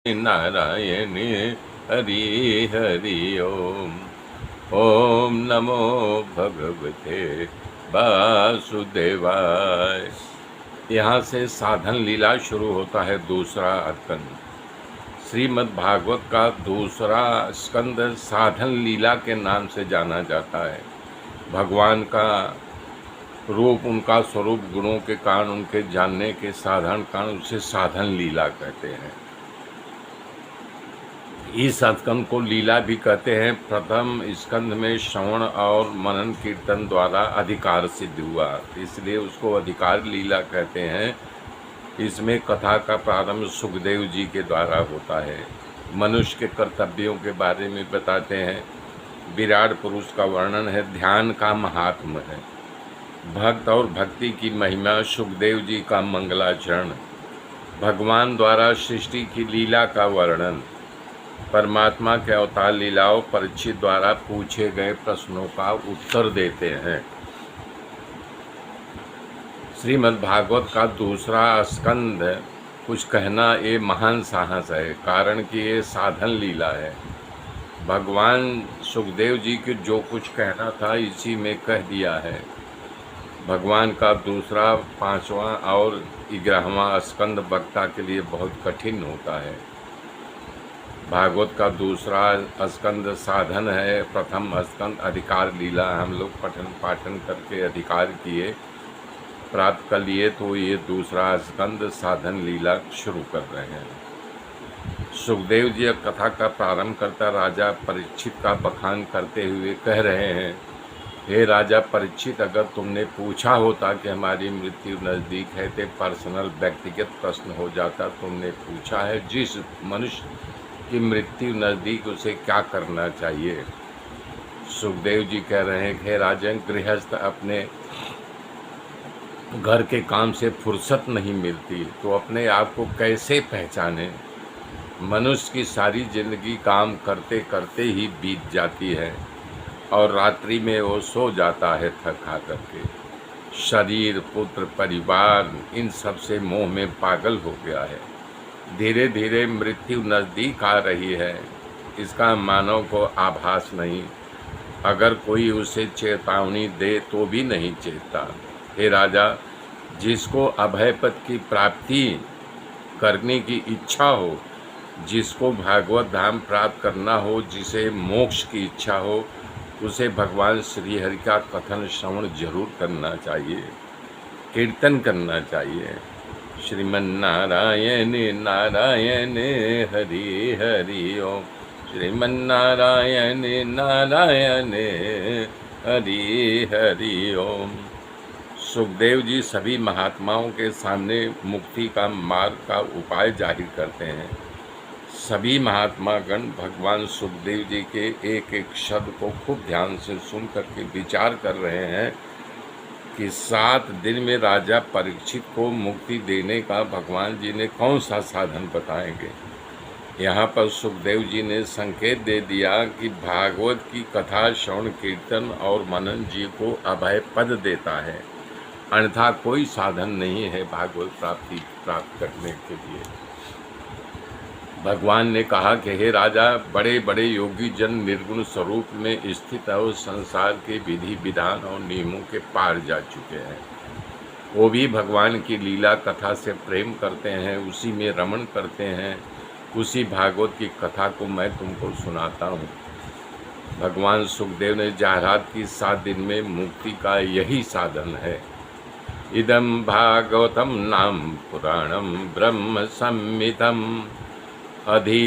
नारायण हरि हरि ओम। ओम नमो भगवते वासुदेवाय। यहाँ से साधन लीला शुरू होता है दूसरा स्कंद। श्रीमद् भागवत का दूसरा स्कंद साधन लीला के नाम से जाना जाता है। भगवान का रूप, उनका स्वरूप, गुणों के कारण, उनके जानने के साधारण कारण उसे साधन लीला कहते हैं। इस स्कंद को लीला भी कहते हैं। प्रथम स्कंद में श्रवण और मनन कीर्तन द्वारा अधिकार सिद्ध हुआ, इसलिए उसको अधिकार लीला कहते हैं। इसमें कथा का प्रारंभ सुखदेव जी के द्वारा होता है। मनुष्य के कर्तव्यों के बारे में बताते हैं। विराट पुरुष का वर्णन है। ध्यान का महात्म है। भक्त और भक्ति की महिमा। सुखदेव जी का मंगलाचरण। भगवान द्वारा सृष्टि की लीला का वर्णन। परमात्मा के अवतार लीलाओं परीक्षित द्वारा पूछे गए प्रश्नों का उत्तर देते हैं। श्रीमद् भागवत का दूसरा स्कंद कुछ कहना ये महान साहस है, कारण कि ये साधन लीला है। भगवान सुखदेव जी के जो कुछ कहना था इसी में कह दिया है। भगवान का दूसरा, पांचवा और 11वां स्कंद वक्ता के लिए बहुत कठिन होता है। भागवत का दूसरा स्कंद साधन है। प्रथम स्कंद अधिकार लीला। हम लोग पठन पाठन करके अधिकार किए, प्राप्त कर लिए, तो ये दूसरा स्कंद साधन लीला शुरू कर रहे हैं। सुखदेव जी कथा का प्रारंभ करता राजा परीक्षित का बखान करते हुए कह रहे हैं, हे राजा परीक्षित, अगर तुमने पूछा होता कि हमारी मृत्यु नज़दीक है, तो पर्सनल व्यक्तिगत प्रश्न हो जाता। तुमने पूछा है जिस मनुष्य की मृत्यु नज़दीक उसे क्या करना चाहिए। सुखदेव जी कह रहे हैं, हे राजन, गृहस्थ अपने घर के काम से फुर्सत नहीं मिलती तो अपने आप को कैसे पहचाने। मनुष्य की सारी जिंदगी काम करते करते ही बीत जाती है और रात्रि में वो सो जाता है थका करके। शरीर, पुत्र, परिवार, इन सब से मोह में पागल हो गया है। धीरे धीरे मृत्यु नज़दीक आ रही है, इसका मानव को आभास नहीं। अगर कोई उसे चेतावनी दे तो भी नहीं चेतता। हे राजा, जिसको अभय पद की प्राप्ति करने की इच्छा हो, जिसको भागवत धाम प्राप्त करना हो, जिसे मोक्ष की इच्छा हो, उसे भगवान श्री हरि का कथन श्रवण जरूर करना चाहिए, कीर्तन करना चाहिए। श्रीमन्नारायण नारायण हरि हरि ओम। श्रीमन्नारायण नारायण हरि हरि ओम। सुखदेव जी सभी महात्माओं के सामने मुक्ति का मार्ग का उपाय जाहिर करते हैं। सभी महात्मागण भगवान सुखदेव जी के एक एक शब्द को खूब ध्यान से सुन करके विचार कर रहे हैं कि 7 दिन में राजा परीक्षित को मुक्ति देने का भगवान जी ने कौन सा साधन बताएंगे। यहाँ पर सुखदेव जी ने संकेत दे दिया कि भागवत की कथा, श्रवण, कीर्तन और मनन जी को अभय पद देता है, अन्यथा कोई साधन नहीं है भागवत प्राप्ति प्राप्त करने के लिए। भगवान ने कहा कि हे राजा, बड़े बड़े योगी जन निर्गुण स्वरूप में स्थित और संसार के विधि विधान और नियमों के पार जा चुके हैं। वो भी भगवान की लीला कथा से प्रेम करते हैं, उसी में रमण करते हैं। उसी भागवत की कथा को मैं तुमको सुनाता हूँ। भगवान सुखदेव ने जाहिरात की 7 दिन में मुक्ति का यही साधन है। इदम भागवतम नाम पुराणम ब्रह्म संहितम अधि